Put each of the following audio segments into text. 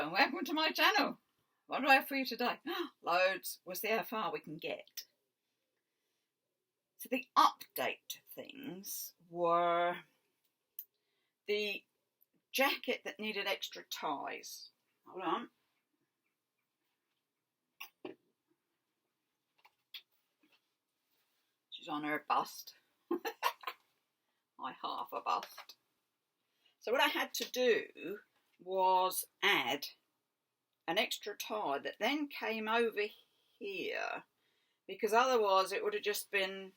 Hello and welcome to my channel. What do I have for you today? Loads. We'll see how far we can get. So the update things were the jacket that needed extra ties. Hold on. She's on her bust. My half a bust. So what I had to do was add an extra tie that then came over here, because otherwise it would have just been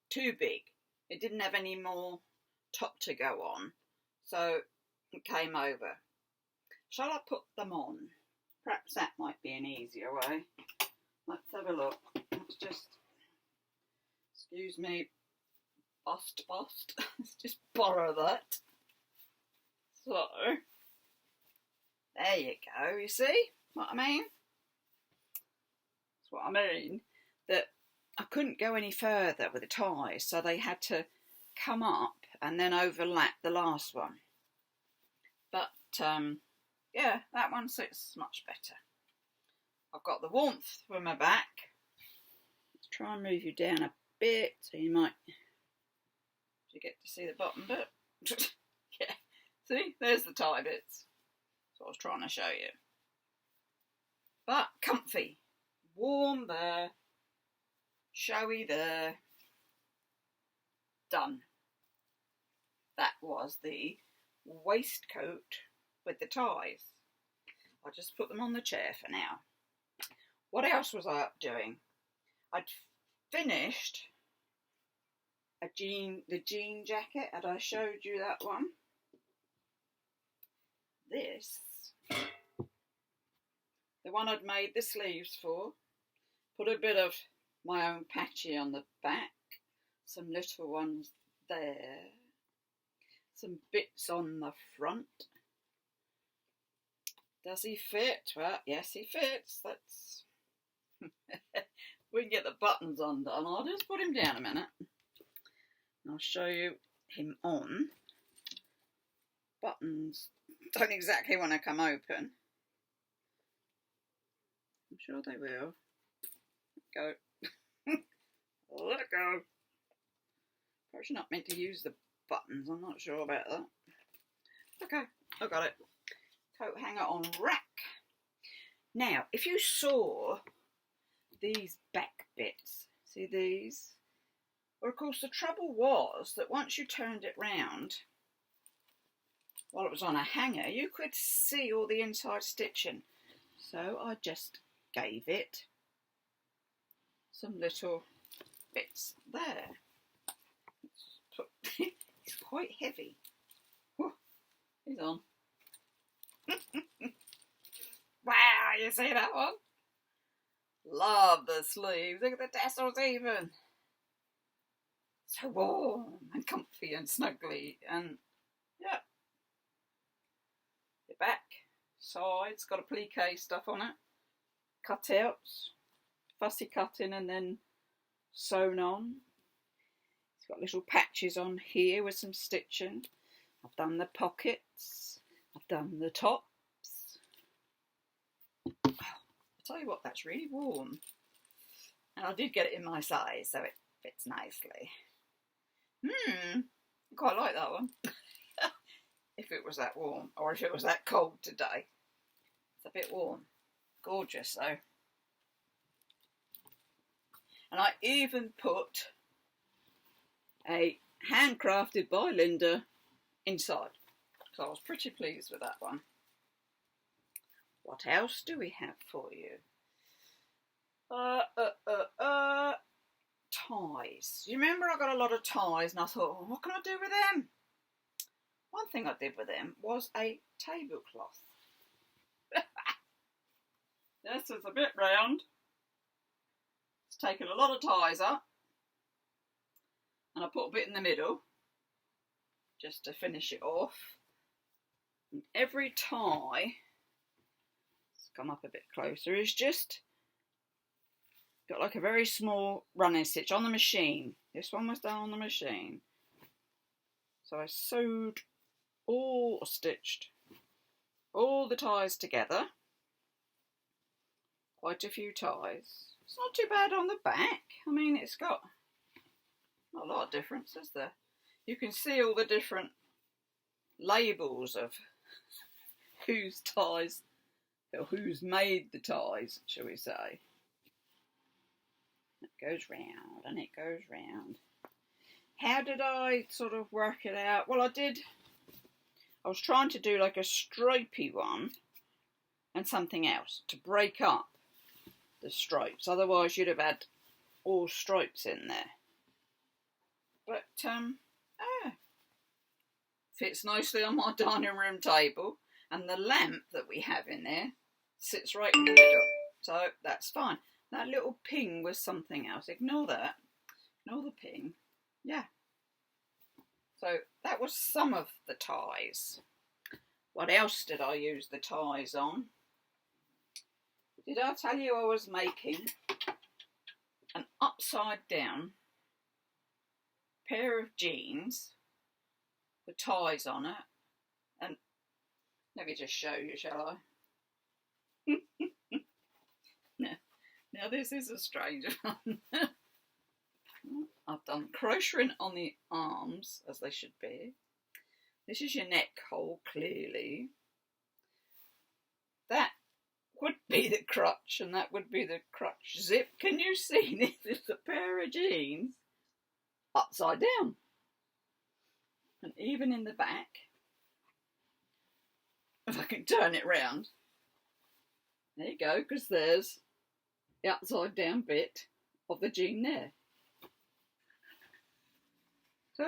too big. It didn't have any more top to go on, so it came over. Shall I put them on? Perhaps that might be an easier way. Let's have a look. Let's just, excuse me, bust. Let's just borrow that. So, there you go, you see what I mean? That's what I mean, that I couldn't go any further with the ties, so they had to come up and then overlap the last one. But, yeah, that one sits much better. I've got the warmth for my back. Let's try and move you down a bit, so you might get to see the bottom bit. Yeah, see, there's the tie bits. I was trying to show you. But comfy, warm there, showy there, done. That was the waistcoat with the ties. I'll just put them on the chair for now. What else was I up doing? I'd finished the jean jacket, and I showed you that one. This, the one I'd made the sleeves for, put a bit of my own patchy on the back, some little ones there, some bits on the front. Does he fit? Well, yes, he fits. That's we can get the buttons undone. I'll just put him down a minute and I'll show you him on. Buttons don't exactly want to come open. I'm sure they will. Let it go. Let it go. Perhaps you're not meant to use the buttons. I'm not sure about that. Okay, I got it. Coat hanger on rack. Now, if you saw these back bits, see these? Well, of course, the trouble was that once you turned it round, while it was on a hanger, you could see all the inside stitching. So I just gave it some little bits there. It's quite heavy. Whew, he's on. Wow, you see that one? Love the sleeves. Look at the tassels even. So warm and comfy and snuggly, and yeah. The back, sides, got a plique stuff on it. Cutouts, fussy cutting and then sewn on. It's got little patches on here with some stitching. I've done the pockets. I've done the tops. Oh, I'll tell you what, that's really warm. And I did get it in my size, so it fits nicely. I quite like that one. If it was that warm, or if it was that cold today. It's a bit warm. Gorgeous though. And I even put a handcrafted by Linda inside. So I was pretty pleased with that one. What else do we have for you? Ties. You remember I got a lot of ties and I thought, oh, what can I do with them? One thing I did with them was a tablecloth. This is a bit round. It's taken a lot of ties up. And I put a bit in the middle, just to finish it off. And every tie, let's come up a bit closer, is just got like a very small running stitch on the machine. This one was done on the machine. So I sewed or stitched all the ties together. Quite a few ties. It's not too bad on the back. I mean, it's got not a lot of difference, is there? You can see all the different labels of whose ties, or who's made the ties, shall we say. It goes round and it goes round. How did I sort of work it out? Well, I was trying to do like a stripy one and something else to break up the stripes. Otherwise you'd have had all stripes in there. But, fits nicely on my dining room table, and the lamp that we have in there sits right in the middle. So that's fine. That little ping was something else. Ignore that. Ignore the ping. Yeah. So that was some of the ties. What else did I use the ties on? Did I tell you I was making an upside down pair of jeans with ties on it? And let me just show you, shall I? Now this is a strange one. I've done crocheting on the arms, as they should be. This is your neck hole, clearly. That would be the crutch, and that would be the crutch zip. Can you see this is a pair of jeans upside down? And even in the back, if I can turn it round, there you go, because there's the upside down bit of the jean there. So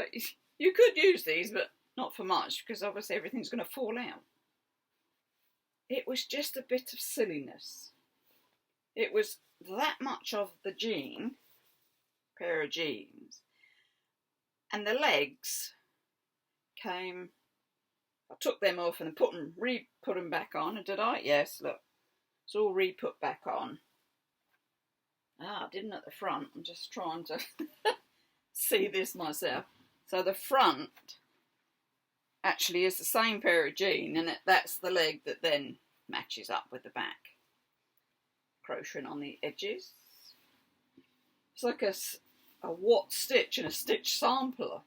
you could use these, but not for much, because obviously everything's going to fall out. It was just a bit of silliness. It was that much of the jean, pair of jeans, and the legs came. I took them off and re-put them back on. Did I? Yes, look. It's all re-put back on. I didn't at the front. I'm just trying to see this myself. So the front actually is the same pair of jean, and that's the leg that then matches up with the back. Crocheting on the edges. It's like a watt stitch and a stitch sampler.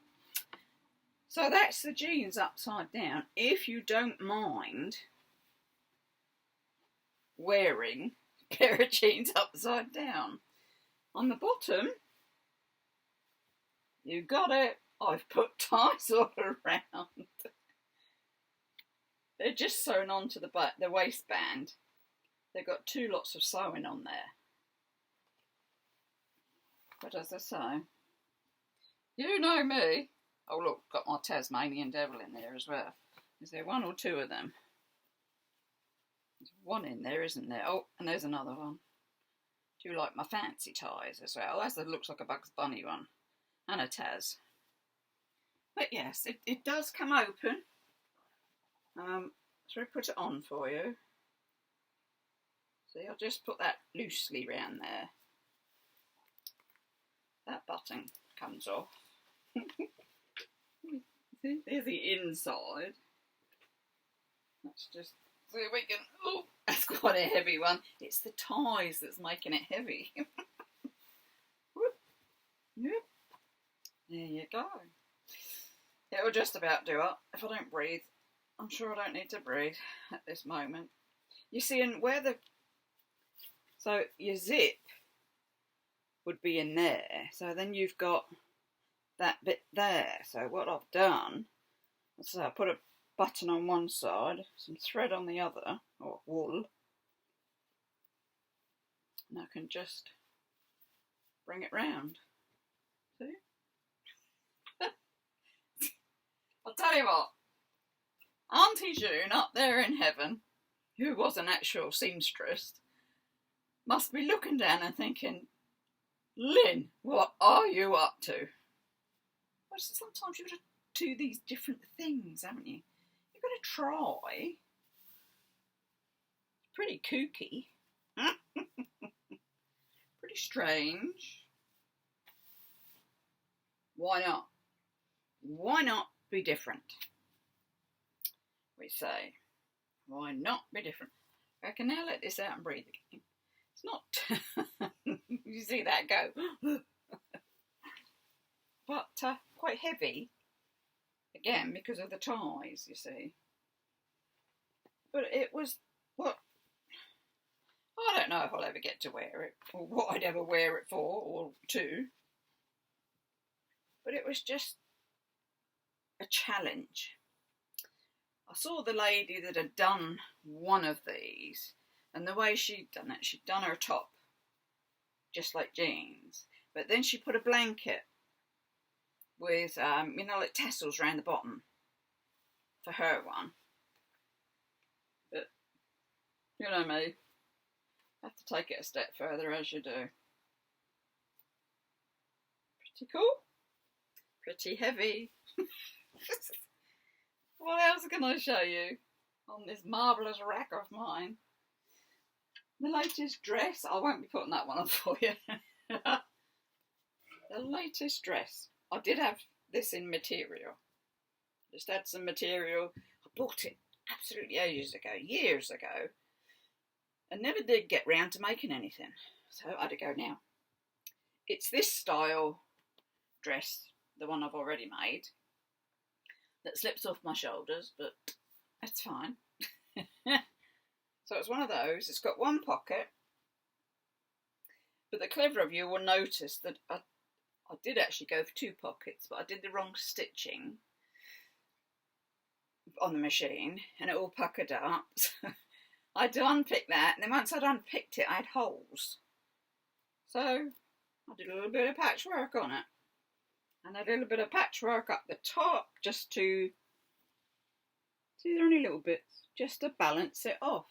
So that's the jeans upside down. If you don't mind wearing a pair of jeans upside down. On the bottom, you got it. I've put ties all around. They're just sewn onto the waistband. They've got two lots of sewing on there. But as I say, you know me. Oh look, got my Tasmanian devil in there as well. Is there one or two of them? There's one in there, isn't there? Oh, and there's another one. Do you like my fancy ties as well? That looks like a Bugs Bunny one. And a Taz. But yes, it does come open. So I put it on for you. See, I'll just put that loosely round there. That button comes off. See, there's the inside. Let's just see if we can. Oh, that's quite a heavy one. It's the ties that's making it heavy. Whoop. Yep. There you go. It will just about do it. If I don't breathe, I'm sure I don't need to breathe at this moment. You see, and so your zip would be in there. So then you've got that bit there. So what I've done, so I put a button on one side, some thread on the other, or wool. And I can just bring it round. See? I'll tell you what, Auntie June up there in heaven, who was an actual seamstress, must be looking down and thinking, Lynn, what are you up to? Well, sometimes you've got to do these different things, haven't you? You've got to try. It's pretty kooky. Pretty strange. Why not? Why not be different? We say. Why not be different? I can now let this out and breathe again. It's not, you see that go, but quite heavy, again, because of the ties, you see. But it was, what, I don't know if I'll ever get to wear it, or what I'd ever wear it for, or to. But it was just a challenge. I saw the lady that had done one of these, and the way she'd done it, she'd done her top just like jeans, but then she put a blanket with, you know, like tassels around the bottom for her one. But, you know me, have to take it a step further, as you do. Pretty cool. Pretty heavy. What else can I show you on this marvellous rack of mine? The latest dress. I won't be putting that one on for you. The latest dress. I did have this in material. Just had some material. I bought it absolutely ages ago, years ago, and never did get round to making anything. So I had to go now. It's this style dress, the one I've already made, that slips off my shoulders, but that's fine. So it's one of those. It's got one pocket, but the clever of you will notice that I did actually go for two pockets, but I did the wrong stitching on the machine, and it all puckered up. So I had to unpick that, and then once I'd unpicked it, I had holes. So I did a little bit of patchwork on it, and a little bit of patchwork up the top, just to, see, there are only little bits, just to balance it off.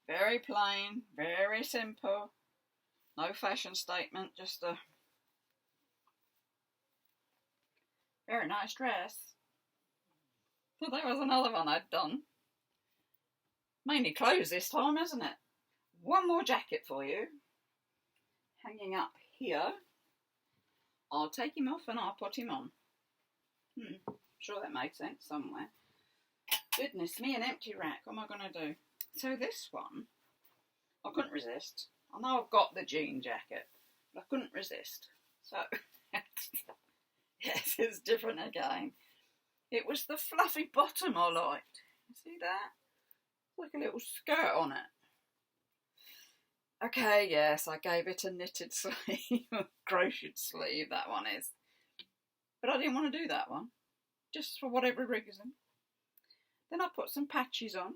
Very plain, very simple, no fashion statement, just a very nice dress. So that was another one I'd done. Mainly clothes this time, isn't it? One more jacket for you, hanging up here. I'll take him off and I'll put him on. Sure that made sense somewhere. Goodness me, an empty rack. What am I going to do? So this one, I couldn't resist. I know I've got the jean jacket, but I couldn't resist. So, yes, it's different again. It was the fluffy bottom I liked. You see that? It's like a little skirt on it. Okay, yes, I gave it a knitted sleeve, crocheted sleeve, that one is. But I didn't want to do that one, just for whatever reason. Then I put some patches on,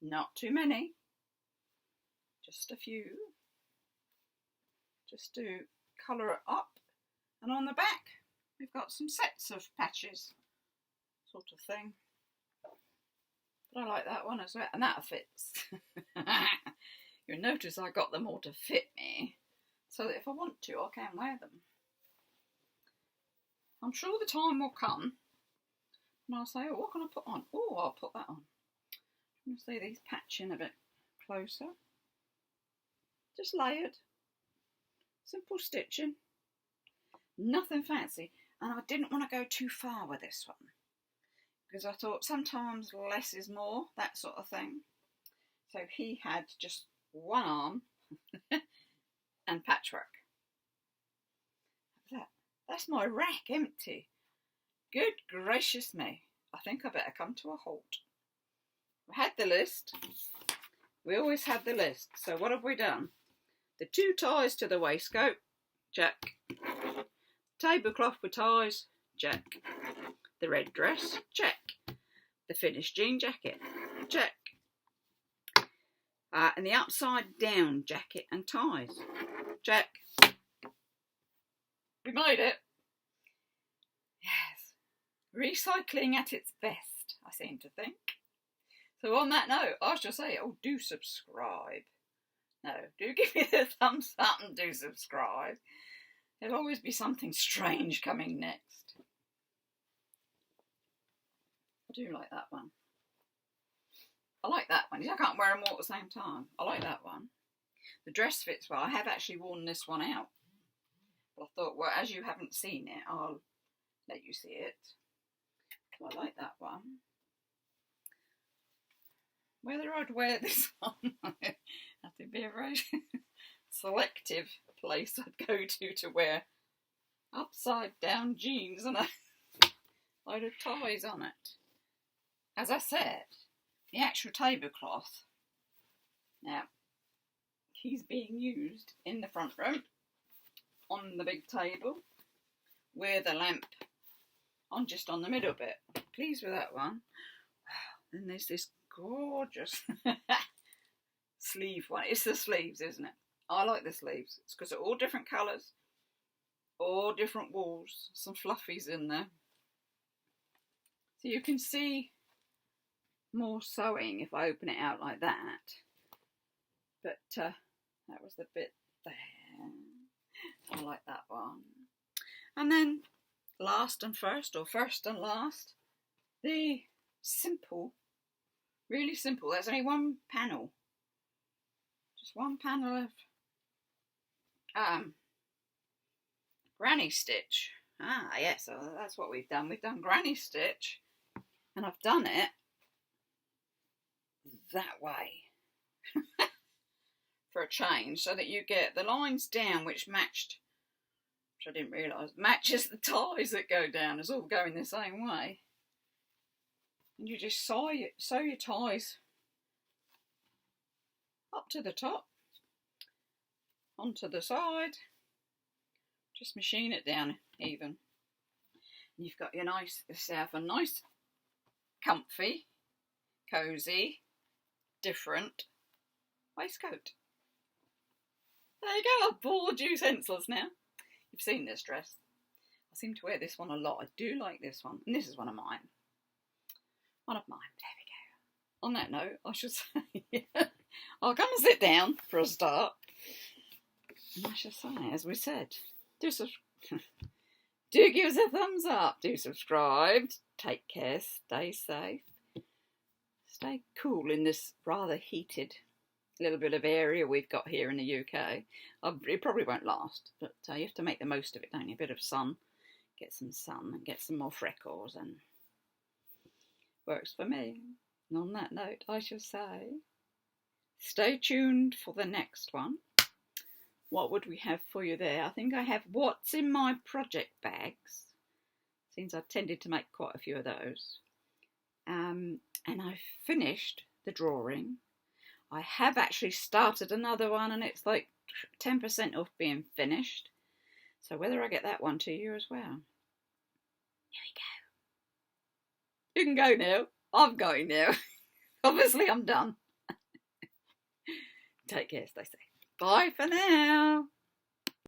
not too many, just a few, just to colour it up. And on the back, we've got some sets of patches, sort of thing. But I like that one as well, and that fits. You'll notice I got them all to fit me, so that if I want to, I can wear them. I'm sure the time will come, and I'll say, oh, what can I put on? Oh, I'll put that on. I'm going to see these patching a bit closer. Just layered. Simple stitching. Nothing fancy. And I didn't want to go too far with this one, because I thought sometimes less is more, that sort of thing. So he had just one arm and patchwork. That's my rack empty. Good gracious me. I think I better come to a halt. We had the list. We always had the list. So what have we done? The 2 ties to the waistcoat, check. Tablecloth with ties, check. The red dress, check. The finished jean jacket, check. And the upside down jacket and ties, check. We made it. Yes. Recycling at its best, I seem to think. So on that note, I shall say, oh, do subscribe. No, do give me the thumbs up and do subscribe. There'll always be something strange coming next. I do like that one. I like that one. I can't wear them all at the same time. I like that one. The dress fits well. I have actually worn this one out. But I thought, well, as you haven't seen it, I'll let you see it. So I like that one. whether I'd wear this on. Have to be a very selective place I'd go to wear upside down jeans and a load of ties on it. As I said, the actual tablecloth, now, he's being used in the front room on the big table with a lamp on just on the middle bit. Pleased with that one. Then there's this gorgeous sleeve one. It's the sleeves, isn't it? I like the sleeves. It's because they're all different colours, all different walls, some fluffies in there. So you can see more sewing if I open it out like that. But that was the bit there. I like that one. And then last and first, or first and last, the simple, really simple. There's only one panel. Just one panel of granny stitch. Ah, yes, so that's what we've done. We've done granny stitch, and I've done it that way for a change, so that you get the lines down which matched, which I didn't realise, matches the ties that go down. It's all going the same way. And you just sew your ties up to the top, onto the side, just machine it down even. And you've got your yourself a nice, comfy, cosy, different waistcoat. There you go, I've bored you senseless now. You've seen this dress. I seem to wear this one a lot. I do like this one, and this is one of mine. One of mine, there we go. On that note, I should say, I'll come and sit down for a start. And I shall say, as we said, do give us a thumbs up, do subscribe, take care, stay safe, stay cool in this rather heated little bit of area we've got here in the UK. It probably won't last, but you have to make the most of it, don't you? A bit of sun, get some sun and get some more freckles, and works for me. And on that note, I shall say, stay tuned for the next one. What would we have for you there? I think I have what's in my project bags, since I've tended to make quite a few of those. And I've finished the drawing. I have actually started another one, and it's like 10% off being finished. So whether I get that one to you as well. Here we go. You can go now. I'm going now. Obviously I'm done. Take care, stay safe. Bye for now.